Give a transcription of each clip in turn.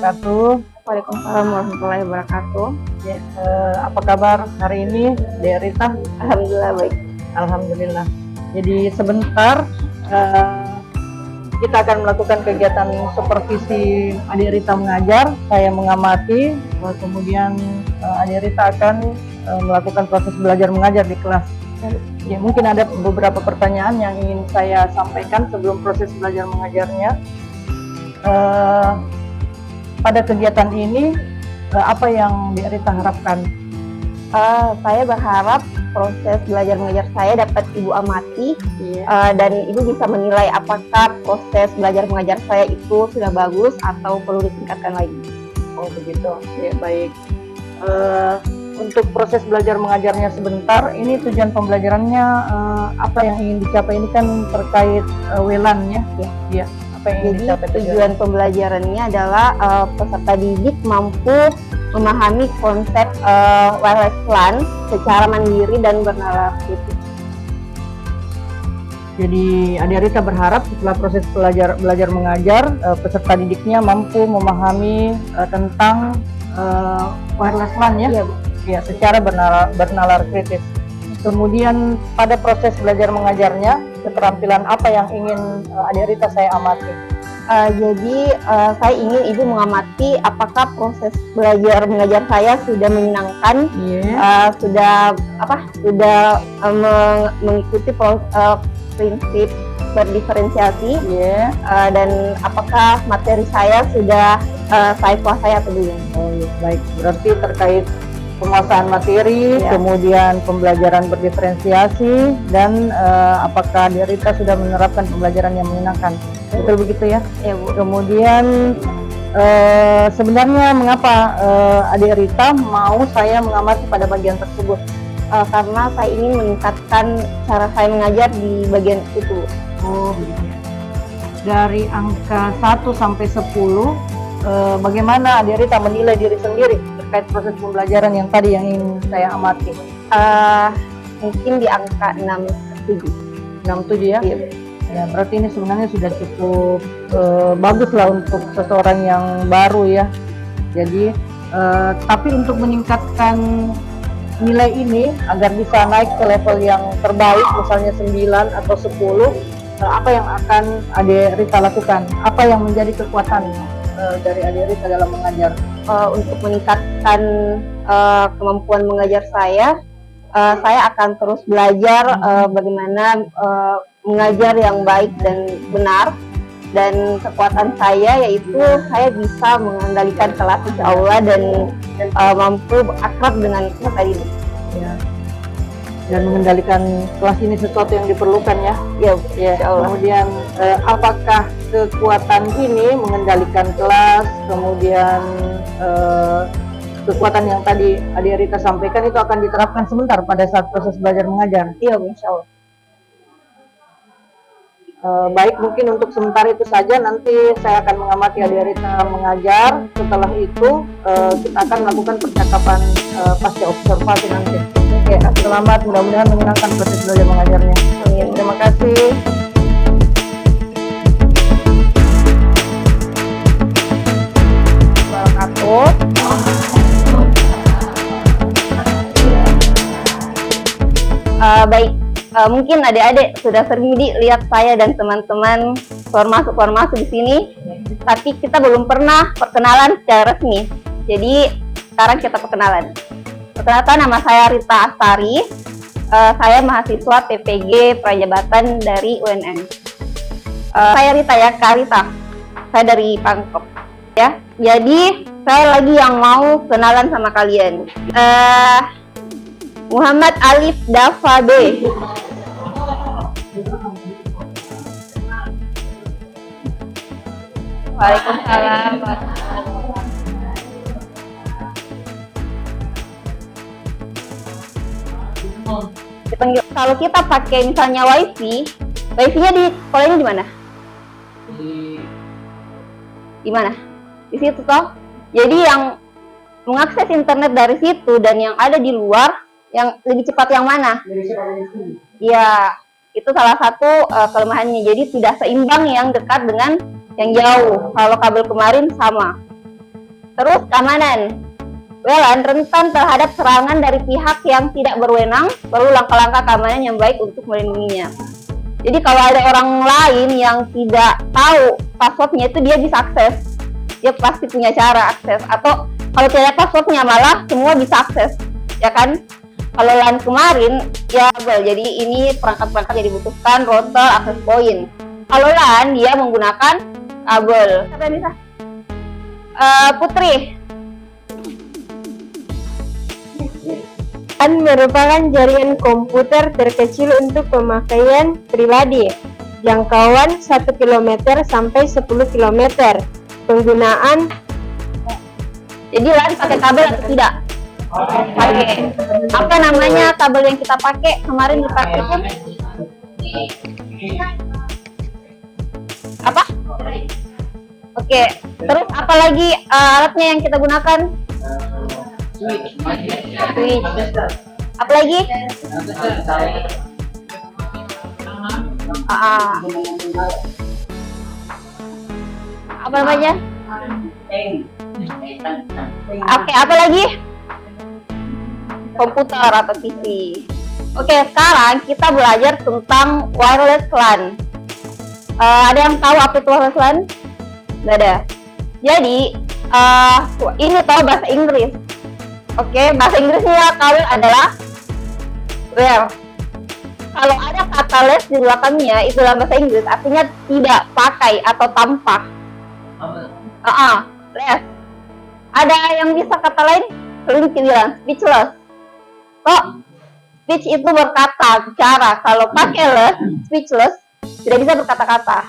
wabarakatuh. Waalaikumsalam warahmatullahi wabarakatuh. Ya, apa kabar hari ini, Dek Rita? Alhamdulillah baik. Alhamdulillah. Jadi sebentar kita akan melakukan kegiatan supervisi Adik Rita mengajar. Saya mengamati, kemudian Adik Rita akan melakukan proses belajar mengajar di kelas. Ya, mungkin ada beberapa pertanyaan yang ingin saya sampaikan sebelum proses belajar mengajarnya. Pada kegiatan ini, apa yang Dek Rita harapkan? Saya berharap proses belajar mengajar saya dapat Ibu amati, dan Ibu bisa menilai apakah proses belajar mengajar saya itu sudah bagus atau perlu ditingkatkan lagi. Oh begitu, ya baik. Untuk proses belajar mengajarnya sebentar, ini tujuan pembelajarannya apa yang ingin dicapai ini kan terkait WLAN ya? Ya. Apa yang ingin Jadi dicapai tujuan pembelajarannya adalah peserta didik mampu memahami konsep wireless LAN secara mandiri dan bernalar kritis. Jadi Adik Rita berharap setelah proses belajar mengajar, peserta didiknya mampu memahami tentang wireless LAN ya? Ya, secara bernalar kritis. Kemudian pada proses belajar mengajarnya, keterampilan apa yang ingin Adik Rita saya amati? Jadi saya ingin Ibu mengamati apakah proses belajar mengajar saya sudah menyenangkan, sudah mengikuti prinsip berdiferensiasi, dan apakah materi saya sudah saya kuasai atau belum. Oh iya, baik. Berarti terkait penguasaan materi, kemudian pembelajaran berdiferensiasi, dan apakah Adik Rita sudah menerapkan pembelajaran yang menyenangkan. Betul begitu ya? Ya, Bu. Kemudian sebenarnya mengapa Adik Rita mau saya mengamati pada bagian tersebut? Karena saya ingin meningkatkan cara saya mengajar di bagian itu. Oh begitu. Dari angka 1 sampai 10, bagaimana Adik Rita menilai diri sendiri terkait proses pembelajaran yang tadi yang ingin saya amati? Mungkin di angka 6-7. 6-7 ya? Iya. Ya, berarti ini sebenarnya sudah cukup bagus lah untuk seseorang yang baru ya. Jadi, tapi untuk meningkatkan nilai ini agar bisa naik ke level yang terbaik, misalnya 9 atau 10, apa yang akan Adik Rita lakukan? Apa yang menjadi kekuatan dari Adik Rita dalam mengajar? Untuk meningkatkan kemampuan mengajar saya akan terus belajar bagaimana mengajar yang baik dan benar, dan kekuatan saya yaitu saya bisa mengendalikan kelas insya Allah dan mampu akrab dengan peserta didik. Ya. Dan mengendalikan kelas ini sesuatu yang diperlukan ya. Ya, insya Allah. Kemudian apakah kekuatan ini mengendalikan kelas, kemudian kekuatan yang tadi Adik Rita sampaikan itu akan diterapkan sebentar pada saat proses belajar mengajar? Iya, insya Allah. Baik, mungkin untuk sementara itu saja. Nanti saya akan mengamati Adik Rita mengajar. Setelah itu kita akan melakukan percakapan pasca observasi nanti. Oke, selamat, mudah-mudahan menyenangkan proses belajar mengajarnya. Amin. Terima kasih. Baik, mungkin adik-adik sudah sering lihat saya dan teman-teman keluar masuk di sini, tapi kita belum pernah perkenalan secara resmi. Jadi sekarang kita perkenalan. Perkenalkan, nama saya Rita Astari. Saya mahasiswa PPG Prajabatan dari UNN. Saya Rita ya, Kak Rita. Saya dari Pangkep. Ya, jadi saya lagi yang mau kenalan sama kalian. Muhammad Alif Dafa B. Waalaikumsalam. Dipanggil, kalau kita pakai misalnya wifi-nya di sekolahnya di mana? Di mana? Di situ toh. Jadi yang mengakses internet dari situ dan yang ada di luar, yang lebih cepat yang mana? Ya, itu salah satu kelemahannya. Jadi tidak seimbang yang dekat dengan yang jauh. Kalau kabel kemarin sama. Terus keamanan. WLAN rentan terhadap serangan dari pihak yang tidak berwenang, perlu langkah-langkah keamanan yang baik untuk melindunginya. Jadi kalau ada orang lain yang tidak tahu passwordnya itu dia bisa akses. Dia pasti punya cara akses. Atau kalau tidak passwordnya malah semua bisa akses, ya kan? Kalau LAN kemarin ya jadi ini perangkat-perangkat yang dibutuhkan router, access point. Kalau LAN dia menggunakan kabel. Siapa yang bisa? Putri. LAN merupakan jaringan komputer terkecil untuk pemakaian pribadi. Jangkauan 1 km sampai 10 km. Penggunaan. Jadi LAN pakai kabel atau tidak? Pakai. Apa namanya kabel yang kita pakai kemarin di praktikum? Apa? Oke. Terus apa lagi alatnya yang kita gunakan? Switch. Apa lagi? Apa namanya? Oke, apa lagi? Komputer atau PC. Oke, sekarang kita belajar tentang wireless LAN. Ada yang tahu apa itu wireless LAN? Nggak ada. Jadi, ini tahu bahasa Inggris. Oke, bahasa Inggrisnya kabel adalah where. Kalau ada kata less di belakangnya itu dalam bahasa Inggris artinya tidak pakai atau tanpa. Less. Ada yang bisa kata lain? Kelinci bilang speechless. Kok speech itu berkata, bicara. Kalau pakai less, speechless, tidak bisa berkata-kata.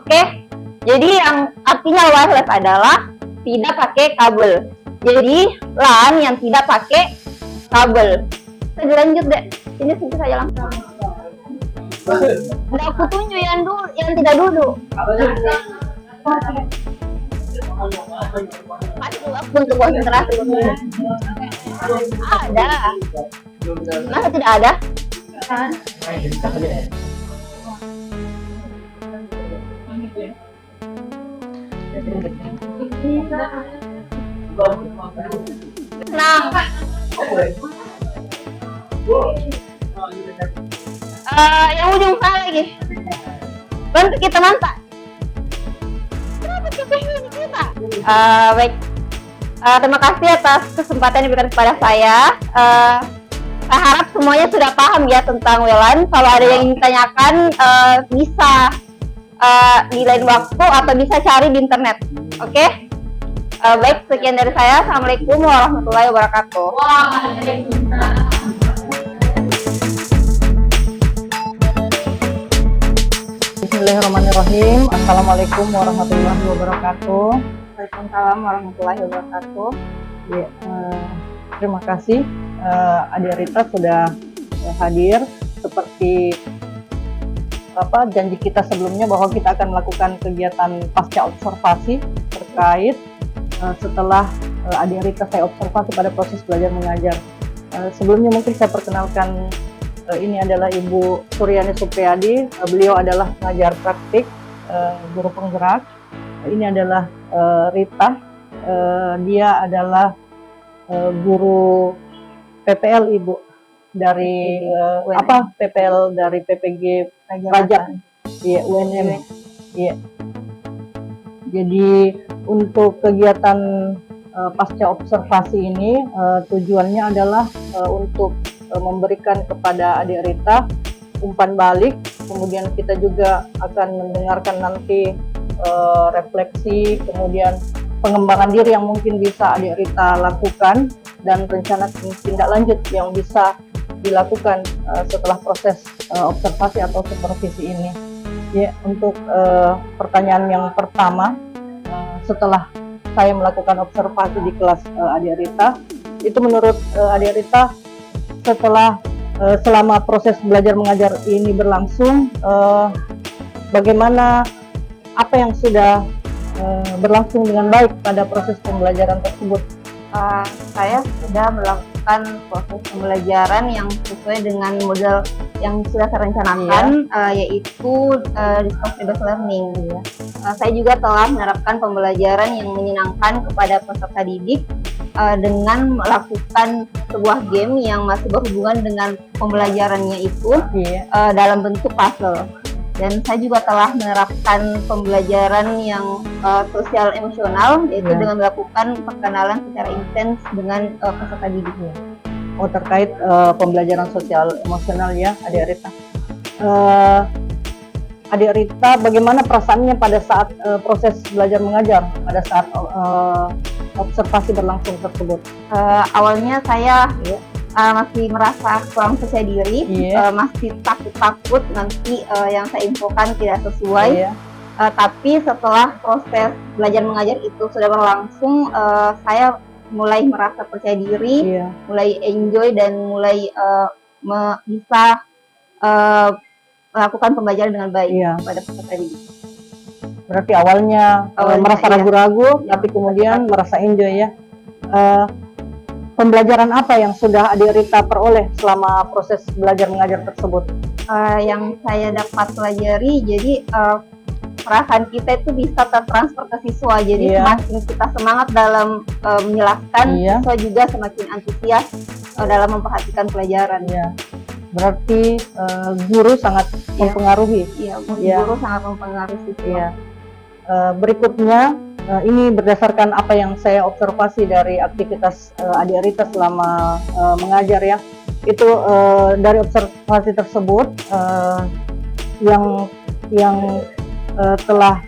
Oke? Jadi yang artinya wireless adalah tidak pakai kabel. Jadi LAN yang tidak pakai kabel. Kita lanjut deh. Ini sedikit saja langsung. Nggak aku tunjuk yang tidak duduk. Masih waktu untuk konsentrasi. Ada. Masa tidak ada? Nah, yang ujung sana lagi. Bantu kita mantap. Kenapa kita ini kita? Baik. Terima kasih atas kesempatan yang diberikan kepada saya. Saya harap semuanya sudah paham ya tentang WLAN. Kalau ada yang ingin ditanyakan, bisa di lain waktu atau bisa cari di internet. Oke? Baik, sekian dari saya. Assalamualaikum warahmatullahi wabarakatuh. Bismillahirrahmanirrahim. Assalamualaikum warahmatullahi wabarakatuh. Waalaikumsalam warahmatullahi wabarakatuh. Ya, terima kasih Adik Rita sudah hadir. Seperti janji kita sebelumnya bahwa kita akan melakukan kegiatan pasca observasi terkait setelah Adik Rita saya observasi pada proses belajar mengajar. Sebelumnya mungkin saya perkenalkan, ini adalah Ibu Suryani Supriyadi. Beliau adalah pengajar praktik, guru penggerak. Ini adalah Rita. Dia adalah guru PPL Ibu dari PPL dari PPG Raja. Iya, UNM. Iya. Jadi untuk kegiatan pasca observasi ini tujuannya adalah untuk memberikan kepada Adik Rita umpan balik, kemudian kita juga akan mendengarkan nanti refleksi, kemudian pengembangan diri yang mungkin bisa Adik Rita lakukan dan rencana tindak lanjut yang bisa dilakukan setelah proses observasi atau supervisi ini. Ya, untuk pertanyaan yang pertama, setelah saya melakukan observasi di kelas Adik Rita, itu menurut Adik Rita setelah selama proses belajar mengajar ini berlangsung, bagaimana apa yang sudah berlangsung dengan baik pada proses pembelajaran tersebut? Saya sudah melakukan proses pembelajaran yang sesuai dengan model yang sudah saya rencanakan, yaitu discovery based learning. Ya. saya juga telah menerapkan pembelajaran yang menyenangkan kepada peserta didik dengan melakukan sebuah game yang masih berhubungan dengan pembelajarannya itu dalam bentuk puzzle. Dan saya juga telah menerapkan pembelajaran yang sosial emosional, yaitu dengan melakukan perkenalan secara intens dengan peserta didiknya. Oh, terkait pembelajaran sosial emosional ya, Adik Rita. Adik Rita, bagaimana perasaannya pada saat proses belajar mengajar, pada saat observasi berlangsung tersebut? Awalnya saya masih merasa kurang percaya diri, masih takut-takut nanti yang saya infokan tidak sesuai. Tapi setelah proses belajar mengajar itu sudah berlangsung, saya mulai merasa percaya diri, mulai enjoy dan mulai bisa melakukan pembelajaran dengan baik pada peserta didik. Berarti awalnya merasa ragu-ragu, tapi kemudian merasa enjoy ya. Pembelajaran apa yang sudah Adik Rita peroleh selama proses belajar mengajar tersebut? Yang saya dapat pelajari, jadi perasaan kita itu bisa tertransfer ke siswa. Jadi semakin kita semangat dalam menjelaskan, siswa juga semakin antusias dalam memperhatikan pelajaran. Berarti guru sangat mempengaruhi. Guru sangat mempengaruhi siswa. Berikutnya, ini berdasarkan apa yang saya observasi dari aktivitas Adik Rita selama mengajar ya. Itu dari observasi tersebut yang telah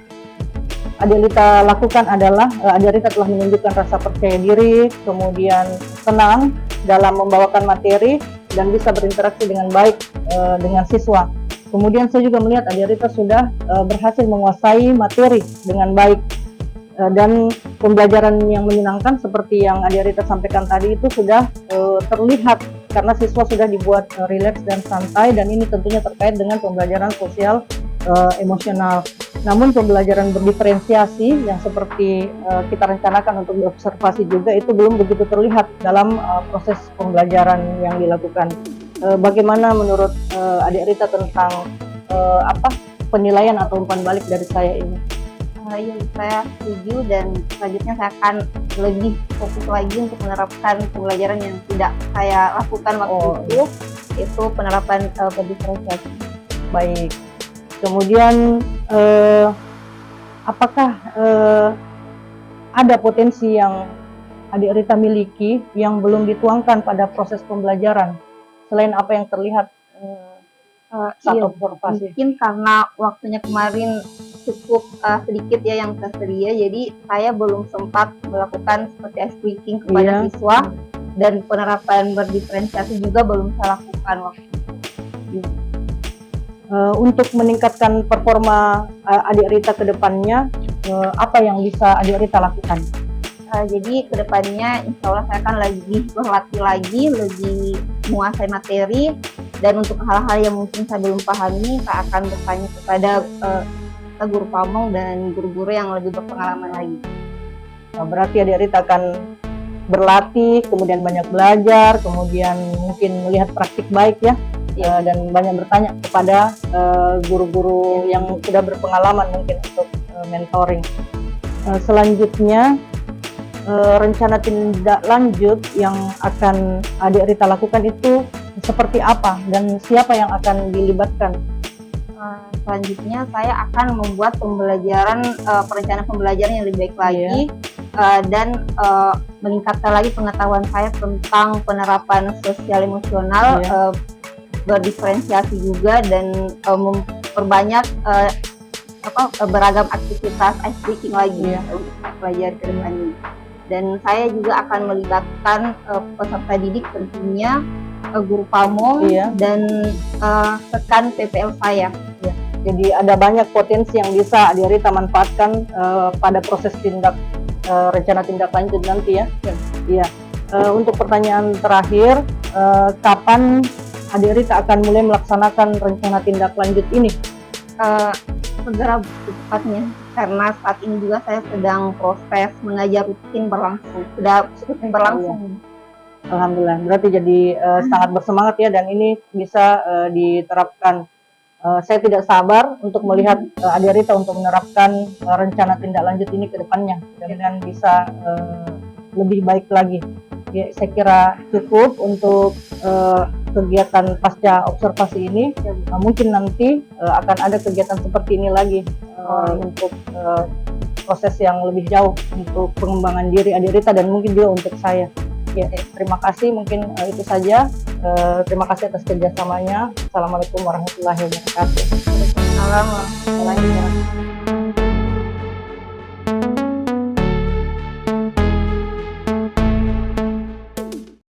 Adik Rita lakukan adalah Adik Rita telah menunjukkan rasa percaya diri, kemudian tenang dalam membawakan materi dan bisa berinteraksi dengan baik dengan siswa. Kemudian saya juga melihat Adik Rita sudah berhasil menguasai materi dengan baik. Dan pembelajaran yang menyenangkan seperti yang Adik Rita sampaikan tadi itu sudah terlihat karena siswa sudah dibuat rileks dan santai, dan ini tentunya terkait dengan pembelajaran sosial emosional. Namun pembelajaran berdiferensiasi yang seperti kita rencanakan untuk diobservasi juga itu belum begitu terlihat dalam proses pembelajaran yang dilakukan. Bagaimana menurut Adik Rita tentang penilaian atau umpan balik dari saya ini? Saya setuju, dan selanjutnya saya akan lebih fokus lagi untuk menerapkan pembelajaran yang tidak saya lakukan waktu itu penerapan berdiferensiasi. Baik. Kemudian apakah ada potensi yang Adik Rita miliki yang belum dituangkan pada proses pembelajaran selain apa yang terlihat saat observasi? Mungkin karena waktunya kemarin cukup sedikit ya yang tersedia, jadi saya belum sempat melakukan seperti ice breaking kepada siswa, dan penerapan berdiferensiasi juga belum saya lakukan waktu itu. Untuk meningkatkan performa Adik Rita ke depannya, apa yang bisa Adik Rita lakukan? Jadi kedepannya insya Allah saya akan lebih berlatih lagi, lebih menguasai materi, dan untuk hal-hal yang mungkin saya belum pahami, saya akan bertanya kepada guru pamong dan guru-guru yang lebih berpengalaman lagi. Berarti Adik Rita akan berlatih, kemudian banyak belajar, kemudian mungkin melihat praktik baik ya, dan banyak bertanya kepada guru-guru yang sudah berpengalaman mungkin untuk mentoring. Selanjutnya, rencana tindak lanjut yang akan Adik Rita lakukan itu seperti apa dan siapa yang akan dilibatkan? Selanjutnya saya akan membuat perencanaan pembelajaran yang lebih baik lagi, dan meningkatkan lagi pengetahuan saya tentang penerapan sosial emosional, berdiferensiasi juga, dan memperbanyak beragam aktivitas ice breaking lagi untuk saya pelajari ke depannya. Dan saya juga akan melibatkan peserta didik tentunya, guru pamong, dan rekan PPL saya. Jadi ada banyak potensi yang bisa Adik Rita manfaatkan pada proses rencana tindak lanjut nanti ya. Untuk pertanyaan terakhir, kapan Adik Rita akan mulai melaksanakan rencana tindak lanjut ini? Segera secepatnya, karena saat ini juga saya sedang proses mengajar rutin berlangsung, sudah rutin berlangsung. Alhamdulillah, berarti jadi sangat bersemangat ya, dan ini bisa diterapkan Saya tidak sabar untuk melihat Ade Rita untuk menerapkan rencana tindak lanjut ini ke depannya, dan bisa lebih baik lagi. Ya, saya kira cukup untuk kegiatan pasca observasi ini. Mungkin nanti akan ada kegiatan seperti ini lagi untuk proses yang lebih jauh untuk pengembangan diri Ade Rita dan mungkin juga untuk saya. Ya, terima kasih, mungkin itu saja. Terima kasih atas kerjasamanya. Assalamualaikum warahmatullahi wabarakatuh. Waalaikumsalam warahmatullahi wabarakatuh.